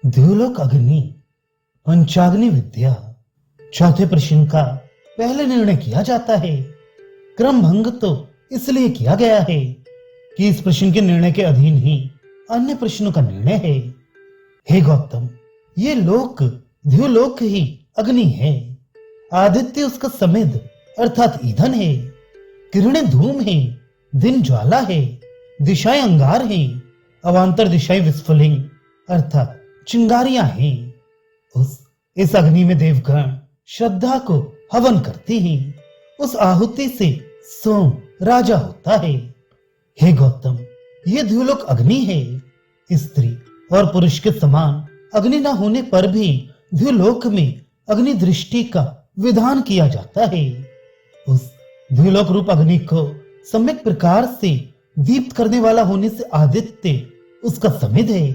द्युलोक अग्नि पंचाग्नि विद्या। चौथे प्रश्न का पहले निर्णय किया जाता है। क्रम भंग तो इसलिए किया गया है कि इस प्रश्न के निर्णय के अधीन ही अन्य प्रश्नों का निर्णय है। हे गौतम, ये लोक द्युलोक ही अग्नि है। आदित्य उसका समिध अर्थात ईंधन है। किरणें धूम है, दिन ज्वाला है, दिशाएं अंगार है, अवांतर दिशाएं विस्फुलिंग अर्थात चिंगारियां हैं। इस अग्नि में देवगण श्रद्धा को हवन करते हैं। उस आहुति से सोम राजा होता है। हे गौतम, ये द्युलोक अग्नि है। स्त्री और पुरुष के समान अग्नि न होने पर भी द्युलोक में अग्नि दृष्टि का विधान किया जाता है। उस द्युलोक रूप अग्नि को सम्यक प्रकार से दीप्त करने वाला होने से आदित्य उसका समिध है,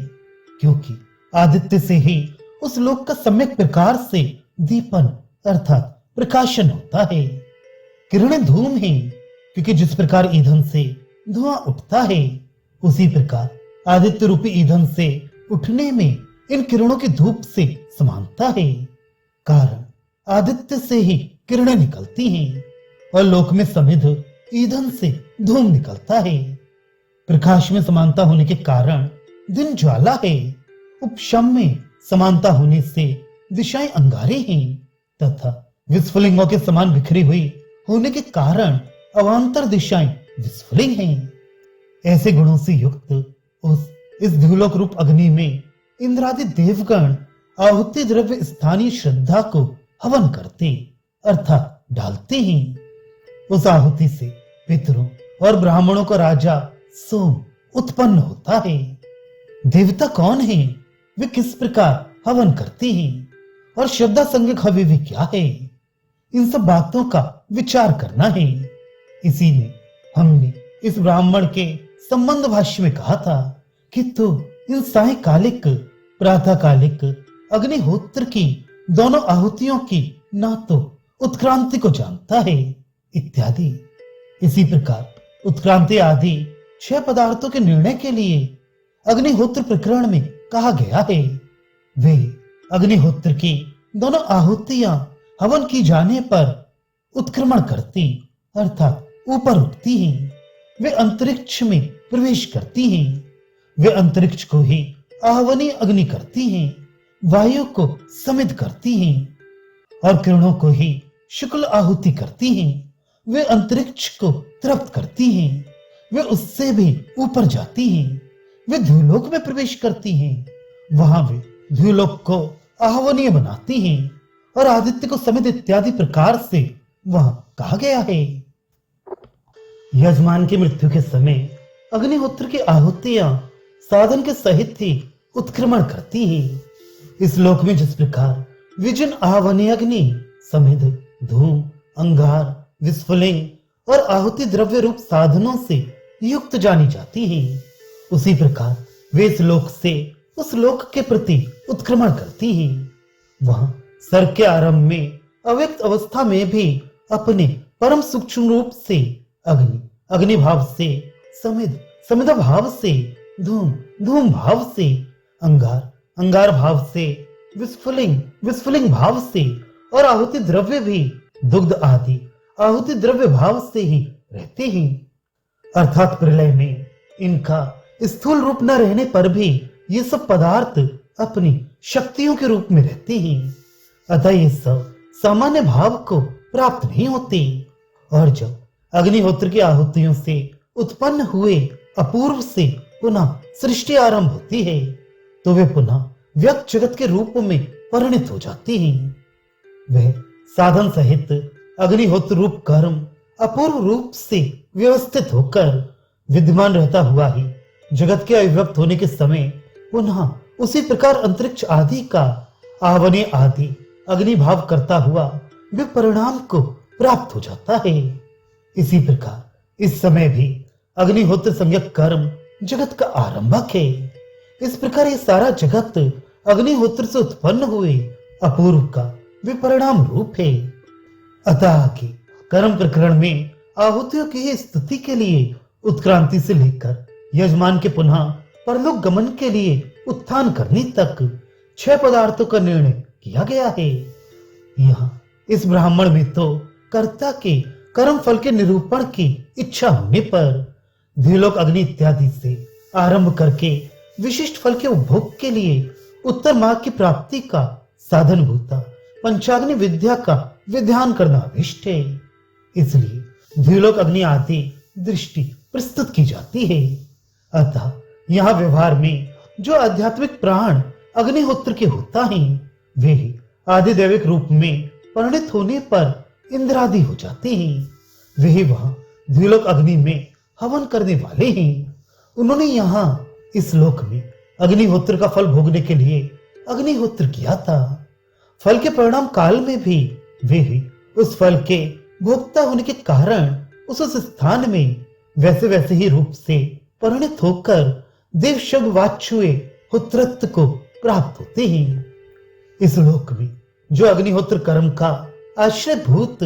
क्योंकि आदित्य से ही उस लोक का सम्यक प्रकार से दीपन अर्थात प्रकाशन होता है। किरणें धूम है, क्योंकि जिस प्रकार ईंधन से धुआं उठता है उसी प्रकार आदित्य रूपी ईंधन से उठने में इन किरणों की धूप से समानता है। कारण आदित्य से ही किरणें निकलती हैं और लोक में समिध ईंधन से धूम निकलता है। प्रकाश में समानता होने के कारण दिन ज्वाला है। उपशम में समानता होने से दिशाएं अंगारे हैं तथा विस्फुलिंगों के समान बिखरी हुई होने के कारण अवांतर दिशाएं विस्फुलिंग हैं। ऐसे गुणों से युक्त इस द्युलोक रूप अग्नि में इंद्रादि देवगण आहुति द्रव्य स्थानीय श्रद्धा को हवन करते अर्थात डालते हैं। उस आहुति से पितरों और ब्राह्मणों का राजा सोम उत्पन्न होता है। देवता कौन है, वे किस प्रकार हवन करते हैं और श्रद्धा संज्ञक हव्य क्या है, इन सब बातों का विचार करना है। इसीलिए हमने इस ब्राह्मण के संबंध भाष्य में कहा था कि तू इन सायकालिक प्रातःकालिक अग्निहोत्र की दोनों आहुतियों की ना तो उत्क्रांति को जानता है इत्यादि। इसी प्रकार उत्क्रांति आदि 6 पदार्थों के निर्णय के लिए अग्निहोत्र प्रकरण में कहा गया है। वे अग्निहोत्र की दोनों आहुतियां हवन की जाने पर उत्क्रमण करती अर्थात ऊपर उठती हैं। वे अंतरिक्ष में प्रवेश करती हैं। वे अंतरिक्ष को ही आहवनीय अग्नि करती हैं, वायु को समिध करती हैं और किरणों को ही शुक्ल आहुति करती हैं। वे अंतरिक्ष को तृप्त करती हैं, वे उससे भी ऊपर जाती हैं। वे द्युलोक में प्रवेश करती हैं, वहां वे द्युलोक को आहवनीय बनाती हैं और आदित्य को समिध इत्यादि प्रकार से वहां कहा गया है। यजमान की मृत्यु के समय अग्निहोत्र की आहुतियां साधन के सहित ही उत्क्रमण करती हैं। इस लोक में जिस प्रकार विजन आहवनीय अग्नि समिध धूम अंगार विस्फुलिंग और आहुति द्रव्य रूप साधनों से युक्त जानी जाती है, उसी प्रकार वे इस लोक से उस लोक के प्रति उत्क्रमण करती हैं। वहां सर्ग के आरंभ में अव्यक्त अवस्था में भी अपने परम सूक्ष्म रूप से अग्नि भाव से समिध भाव से धूम भाव से अंगार भाव से विस्फुलिंग भाव से और आहुति द्रव्य भी दुग्ध आदि आहुति द्रव्य भाव से ही रहते हैं। अर्थात प्रलय में इनका स्थूल रूप न रहने पर भी ये सब पदार्थ अपनी शक्तियों के रूप में रहते हैं। अतः ये सब सामान्य भाव को प्राप्त नहीं होते और जब अग्निहोत्र की आहुतियों से उत्पन्न हुए अपूर्व से पुनः सृष्टि आरंभ होती है तो वे पुनः व्यक्त जगत के रूप में परिणित हो जाती हैं। वह साधन सहित अग्निहोत्र रूप कर्म अपूर्व रूप से व्यवस्थित होकर विद्यमान रहता हुआ ही जगत के अव्यक्त होने के समय पुनः उसी प्रकार अंतरिक्ष आदि का आवने आदि अग्निभाव करता हुआ वे परिणाम को प्राप्त हो जाता है। इसी प्रकार इस समय भी अग्निहोत्र संज्ञक कर्म जगत का आरंभक है। इस प्रकार ये सारा जगत अग्निहोत्र से उत्पन्न हुए अपूर्व का विपरिणाम रूप है। अतः कि कर्म प्रकरण में आहुतियों की स्तुति के लिए उत्क्रांति से लेकर यजमान के पुनः परलोक गमन के लिए उत्थान करने तक 6 पदार्थों का निर्णय किया गया है। यहाँ इस ब्राह्मण में तो कर्ता के कर्म फल के निरूपण की इच्छा होने पर द्विलोक अग्नि इत्यादि से आरंभ करके विशिष्ट फल के उपभोग के लिए उत्तर मार्ग की प्राप्ति का साधन भूता पंचाग्नि विद्या का विधान करना अभिष्ट है। इसलिए द्विलोक अग्नि आदि दृष्टि प्रस्तुत की जाती है। अतः यहाँ व्यवहार में जो आध्यात्मिक प्राण अग्निहोत्र के होता है वे ही आदिदैविक रूप में परिणित होने पर इंद्रादि हो जाते हैं। वे ही वहां द्विलोक अग्नि में हवन करने वाले हैं। उन्होंने यहाँ इस लोक में अग्निहोत्र का फल भोगने के लिए अग्निहोत्र किया था। फल के परिणाम काल में भी वे ही उस फल के भोक्ता होने के कारण उस स्थान में वैसे वैसे ही रूप से परिणित होकर देव शब्द वाच्युए होत्रत्व को प्राप्त होते हैं। इस लोक में जो अग्निहोत्र कर्म का आश्रय भूत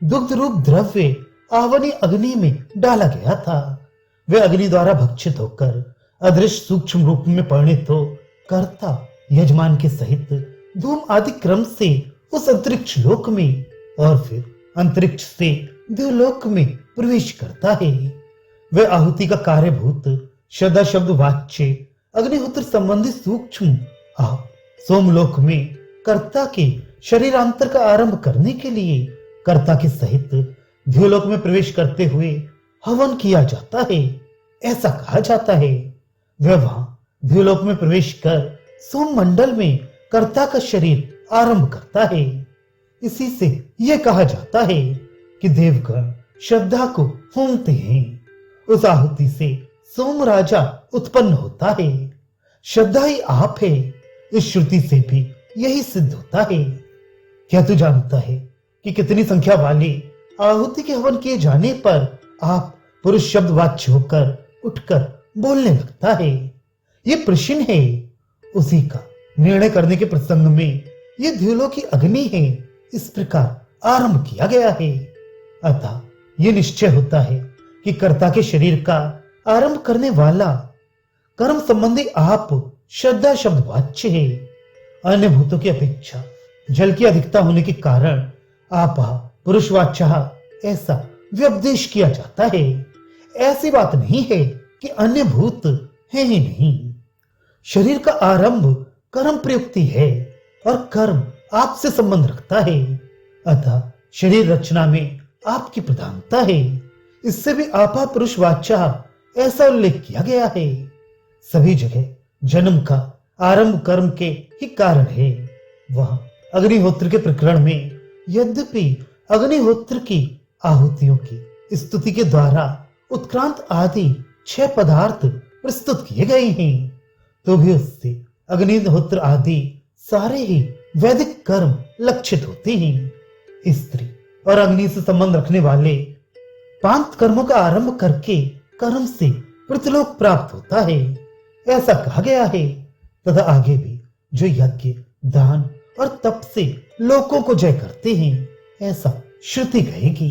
दुग्ध रूप द्रव्य आवनी अग्नि में डाला गया था, वे अग्नि द्वारा भक्षित होकर अदृश्य सूक्ष्म रूप में परिणित हो कर्ता यजमान के सहित धूम आदि क्रम से उस अंतरिक्ष लोक में और फिर अंतरिक्ष से देवलोक में प्रवेश करता है। वे आहुति का कार्यभूत श्रद्धा शब्द वाच्य अग्निहोत्र संबंधी सूक्ष्म आप सोमलोक में कर्ता के शरीरांतर का आरंभ करने के लिए कर्ता के सहित द्युलोक में प्रवेश करते हुए हवन किया जाता है, ऐसा कहा जाता है। वह वहां द्युलोक में प्रवेश कर सोम मंडल में कर्ता का शरीर आरंभ करता है। इसी से यह कहा जाता है कि देवगण श्रद्धा को होमते हैं। उस आहुति से सोम राजा उत्पन्न होता है। श्रद्धा ही आप है। इस श्रुति से भी यही सिद्ध होता है। क्या तू जानता है कि कितनी संख्या वाली आहुति के हवन किए जाने पर आप पुरुष शब्द वाच्य होकर उठकर बोलने लगता है? ये प्रश्न है। उसी का निर्णय करने के प्रसंग में ये द्युलोक की अग्नि है इस प्रकार आरंभ किया गया है। अतः ये निश्चय होता है कि कर्ता के शरीर का आरंभ करने वाला कर्म संबंधी आप श्रद्धा शब्द वाच्य है। अन्य भूतों की अपेक्षा जल की अधिकता होने के कारण आप पुरुष वाच्य ऐसा व्यपदेश किया जाता है। ऐसी बात नहीं है कि अन्य भूत है ही नहीं। शरीर का आरंभ कर्म प्रयुक्ति है और कर्म आपसे संबंध रखता है। अतः शरीर रचना में आपकी प्रधानता है। इससे भी आपा पुरुष वाच्य ऐसा उल्लेख किया गया है। सभी जगह जन्म का आरंभ कर्म के ही कारण है। वह अग्निहोत्र के प्रकरण में यद्यपि अग्निहोत्र की आहुतियों की स्तुति के द्वारा उत्क्रांत आदि 6 पदार्थ प्रस्तुत किए गए हैं, तो भी उससे अग्निहोत्र आदि सारे ही वैदिक कर्म लक्षित होते हैं। स्त्री और अग्नि से संबंध रखने वाले 5 कर्मों का आरंभ करके कर्म से पृथ्वीलोक प्राप्त होता है, ऐसा कहा गया है। तथा आगे भी जो यज्ञ दान और तप से लोकों को जय करते हैं, ऐसा श्रुति कहेगी।